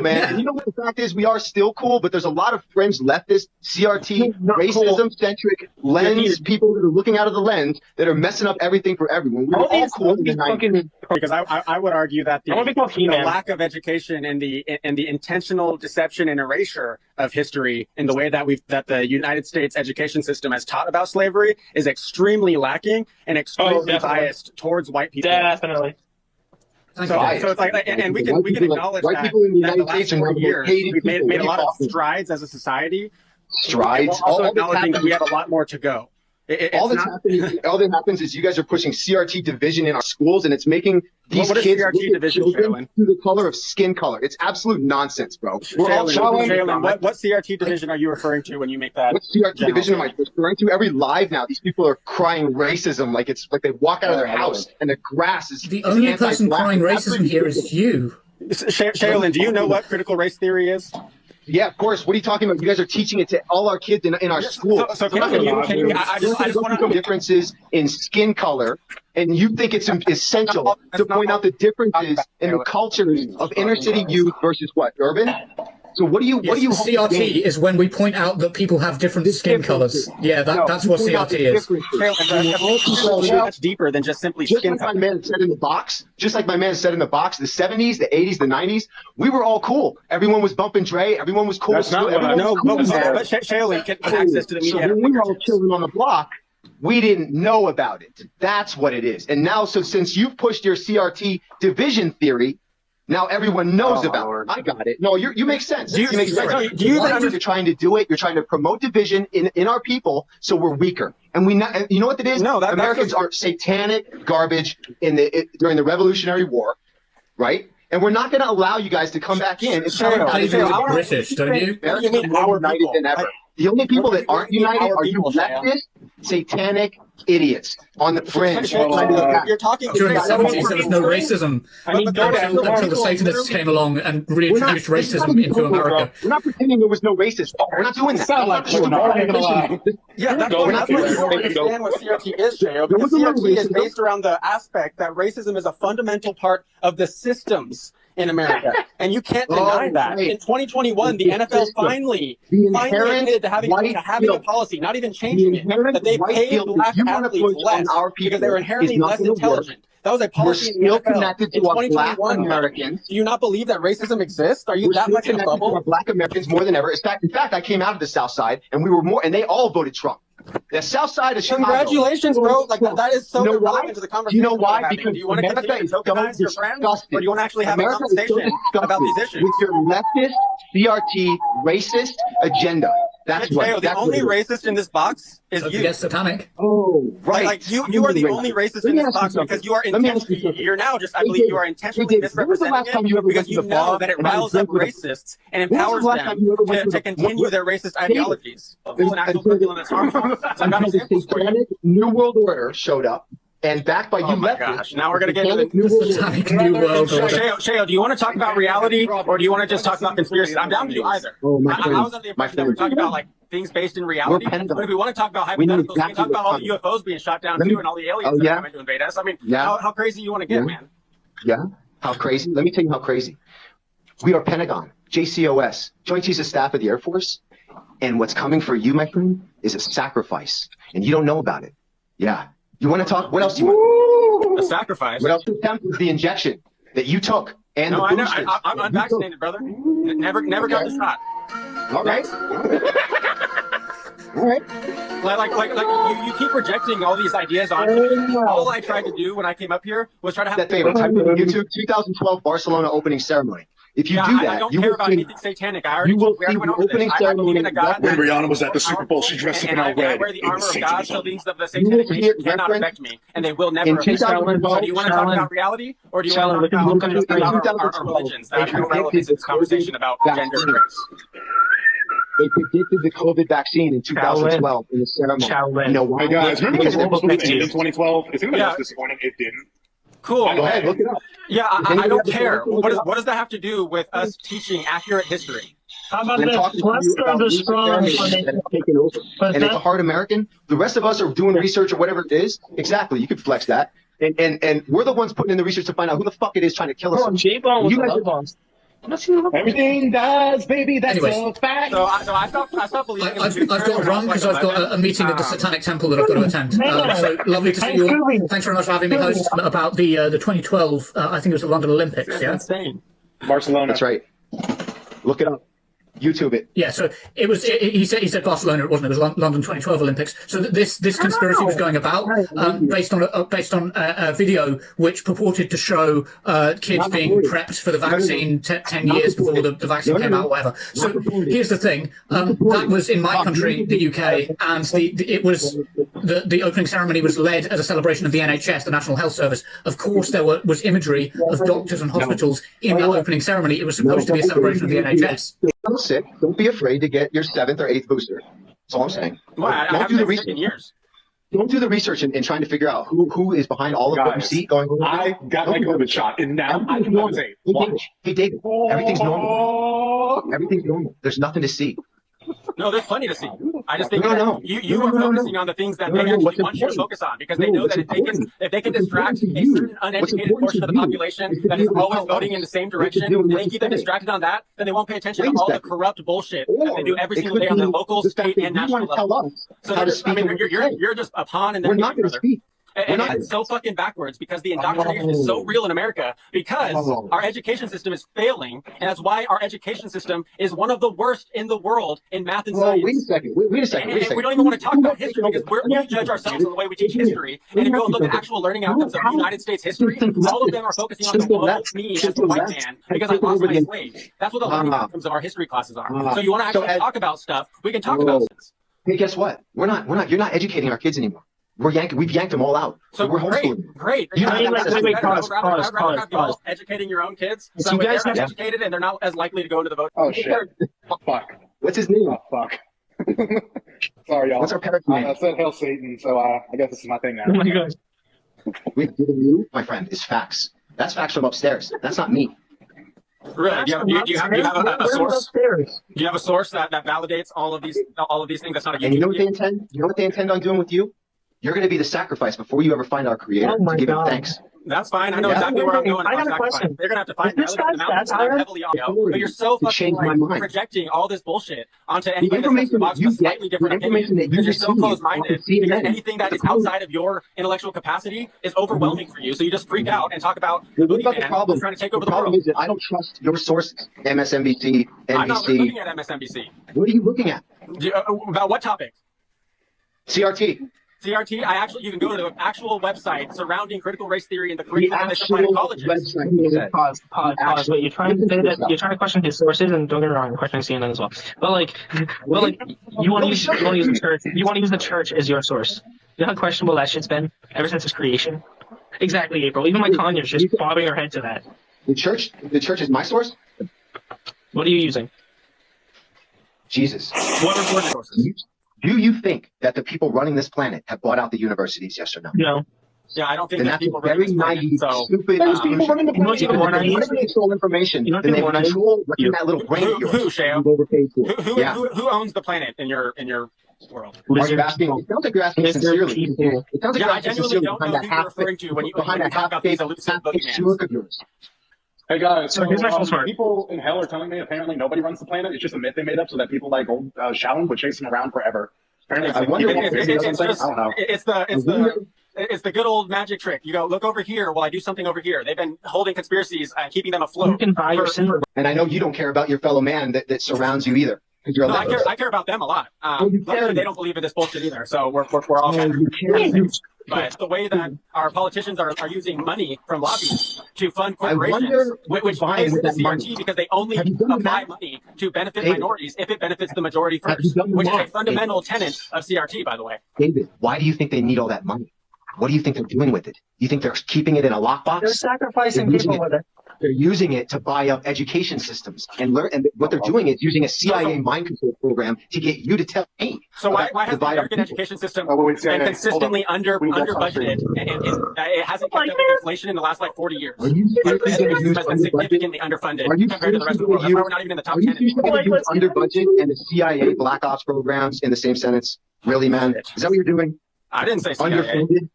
man. And you know what the fact is? We are still cool, but there's a lot of fringe leftist, CRT, racism-centric lens people that are looking out of the lens that are messing up everything for everyone. We're all cool in the 90s. Because I would argue that the lack of education and the intentional deception and erasure of history in the way that the United States education system has taught about slavery is extremely lacking and extremely biased towards white people. Definitely. So it's like, and we can acknowledge that the last 4 years we've made a lot of strides as a society. Strides. Also acknowledging that we have a lot more to go. All that happens is you guys are pushing CRT division in our schools, and it's making these kids look at children through the color of skin color. It's absolute nonsense, bro. Shaylin, what CRT division are you referring to when you make that? What CRT division am I referring to? Every live now, these people are crying racism like it's like they walk out of their house and the grass is the only person crying racism here is you. Shaylin, do you know what critical race theory is? Yeah, of course. What are you talking about? You guys are teaching it to all our kids in our schools. So I just want to differences in skin color, and you think it's essential to point out the differences in the cultures of inner city youth versus what, urban? So what do you CRT is when we point out that people have different skin colors. Yeah, that's what CRT is. Much deeper than just simply skin color. Just like my man said in the box, the 70s, the 80s, the 90s, we were all cool. Everyone was bumping Dre. Everyone was cool. But Shaylin, get access to the media. So when we were all children on the block, we didn't know about it. That's what it is. And now, so since you've pushed your CRT division theory, now everyone knows about it. I got it. No, you make sense. You make sense. Do you think you're trying to do it? You're trying to promote division in our people, so we're weaker. And you know what it is? No, Americans are satanic garbage during the Revolutionary War, right? And we're not going to allow you guys to come back in. British, don't you? Americans are more united than ever. The only people that aren't united are you leftist, satanic idiots on the fringe. You're talking during the 70s, there was no racism until the Satanists came along and reintroduced racism into America. We're not pretending there was no racism. We're not doing that. Yeah, that's what you understand what CRT is, Jay. Because CRT is based around the aspect that racism is a fundamental part of the systems in America, and you can't deny that. In 2021, the NFL finally admitted to having a policy, not even changing it, that they paid black athletes less because they were inherently less intelligent. That was a policy in the NFL in 2021. Do you not believe that racism exists? Are you that much in a bubble? Black Americans more than ever. In fact, I came out of the South Side, and we were more, and they all voted Trump. The South Side of Chicago. Congratulations, bro. Like that is so irrelevant to the conversation. You know why? Because do you want to continue to tokenize your friends, or do you want to actually have a conversation about these issues? With your leftist, CRT, racist agenda. That's what. The only racist in this box is you. Yes, Satanic. Oh, right. Like you are the only racist in this box because you are intentionally. You're now just. I believe you are intentionally misrepresenting it because you know that it riles up racists and empowers them to continue their racist ideologies. An actual curriculum that's harmful. Satanic New World Order showed up, and backed by you leftists. Now we're going to get into the Satanic New World Order. Shayo, do you want to talk about reality, or do you want to just talk about conspiracies? I'm down to do either. I was under the impression that we're talking about like things based in reality. But if we want to talk about hypotheticals, we can talk about all the UFOs being shot down too, and all the aliens that are coming to invade us. I mean, how crazy you want to get, man? Yeah, how crazy? Let me tell you how crazy. We are Pentagon, JCOS, Joint Chiefs of Staff of the Air Force. And what's coming for you, my friend, is a sacrifice. And you don't know about it. Yeah. You want to talk? What else do you want? A sacrifice? What else is the injection that you took and the boosters? I'm unvaccinated, brother. Never got the shot. All right. All right. Like you keep projecting all these ideas onto me. All I tried to do when I came up here was try to have that favor. Type in YouTube 2012 Barcelona opening ceremony. If you do that, I don't care about anything satanic. We already went over this. I believe in a God. When Rihanna was at the Super Bowl, she dressed up in all red. I wear the armor of God, so things of the satanic nature cannot affect me, and they will never affect me. So do you want to talk about reality, or do you want to talk about our religions that have no relevance to this conversation about gender and race? They predicted the COVID vaccine in 2012 in the ceremony. You know why, guys? Remember when the Super Bowl ended in 2012? Is anybody else disappointed it didn't? Cool. Go ahead, look it up. Yeah, I don't care. What does that have to do with us teaching accurate history? How about this? Let's go to strong. And it's a hard American. The rest of us are doing research or whatever it is. Exactly. You could flex that. And we're the ones putting in the research to find out who the fuck it is trying to kill us. Everything does, baby. That's a fact. So I stopped believing. I've got to run because I've got a meeting at the Satanic Temple that I've got to attend. So lovely to see you all. Thanks very much for having me, host, about the 2012. I think it was the London Olympics. That's yeah, insane. Barcelona. That's right. Look it up. YouTube it. Yeah, so it was. He said Barcelona. It wasn't. It was London 2012 Olympics. So this conspiracy was going about based on a video which purported to show kids being prepped for the vaccine 10 years before the vaccine came out, or whatever. So here's the thing. That was in my country, the UK, and the opening ceremony was led as a celebration of the NHS, the National Health Service. Of course, there was imagery of doctors and hospitals in that opening ceremony. It was supposed to be a celebration of the NHS. Sick. Don't be afraid to get your 7th or 8th booster. That's all I'm saying. Well, I don't do the research. In years. Don't do the research in trying to figure out who is behind all of what you see going on. I got my COVID shot, and now I can say, watch. Hey, David, everything's normal. Everything's normal. There's nothing to see. No, there's plenty to see. I just think you are focusing on the things that they actually want you to focus on, because they know that if they can distract a certain uneducated portion of the population that is always voting in the same direction, and they keep them distracted on that, then they won't pay attention to all the corrupt bullshit that they do every single day on the local, state, and national level. So I mean, you're just a pawn in their game, brother. And it's so fucking backwards because the indoctrination is so real in America, because our education system is failing, and that's why our education system is one of the worst in the world in math and science. Wait a second. Wait a second. And we don't even want to talk about history because we judge ourselves on the way we teach history. And if you go and look at actual learning outcomes of United States history, all of them are focusing on the woe of me as a white man because I lost my slave. That's what the learning outcomes of our history classes are. So you want to actually talk about stuff, we can talk about this. Hey, guess what? You're not educating our kids anymore. We've yanked them all out. So we're homeschooling. Great. Pause. Educating your own kids, so they're educated and they're not as likely to go into the vote. Oh shit! Fuck. What's his name? Oh fuck. Sorry, y'all. What's our parent's name? I said Hail Satan, so I guess this is my thing now. Oh my god. We've given you, my friend, is facts. That's facts from upstairs. That's not me. Really? Do you have a source? Do you have a source that validates all of these things? That's not a YouTube. And you know what they intend? You know what they intend on doing with you? You're going to be the sacrifice before you ever find our Creator to give him thanks. That's fine. I know exactly where I'm going. I got a question. They're going to have to find me. I'm heavily on, but you're so fucking projecting all this bullshit onto anybody that's box with a slightly different opinion because you're so close-minded. Because anything that is outside of your intellectual capacity is overwhelming for you. So you just freak out and talk about the boogeyman trying to take over the world. The problem is that I don't trust your sources. MSNBC, NBC. I'm not looking at MSNBC. What are you looking at? About what topic? CRT. CRT, you can go to the actual website surrounding critical race theory and the curriculum that they supply in colleges. Pause. Wait, you're trying to question his sources, and don't get me wrong, you're questioning CNN as well. But you want to use the church. You want to use the church as your source. You know how questionable that shit's been ever since its creation. Exactly, April. Even my Tanya's just bobbing her head to that. The church is my source. What are you using? Jesus. What are your sources? Do you think that the people running this planet have bought out the universities, yes or no? No. Yeah, I don't think that's people very naive, stupid. There's people running the planet. They control information, and they control what's in that little brain of yours. Who, Shale? Who owns the planet in your world? Are you asking? It sounds like you're asking sincerely. It sounds like you're I asking genuinely sincerely don't know who you're referring to when you talk about these elusive boogeymen. Of yours. Hey guys, so here's my full story. People in hell are telling me apparently nobody runs the planet. It's just a myth they made up so that people like old Shaolin would chase them around forever. I wonder what it's the good old magic trick. You go, look over here while I do something over here. They've been holding conspiracies and keeping them afloat. You can buy your sin. And I know you don't care about your fellow man that surrounds you either. No, I care about them a lot. Luckily, they don't believe in this bullshit either, so we're all happy. But the way that our politicians are using money from lobbies to fund corporations, which plays into CRT because they only apply money to benefit minorities if it benefits the majority first, which is a fundamental tenet of CRT, by the way. David, why do you think they need all that money? What do you think they're doing with it? Do you think they're keeping it in a lockbox? They're sacrificing people with it. They're using it to buy up education systems and learn. And what they're doing is using a CIA mind control program to get you to tell me. So why has the American education system been consistently under budgeted? And it hasn't kept up with inflation in the last 40 years. Are you seriously has been significantly underfunded compared to the rest of the world. That's why we're not even in the top 10. Are you use under budget and the CIA black ops programs in the same sentence? Really, man? Is that what you're doing? I didn't say CIA. Underfunded?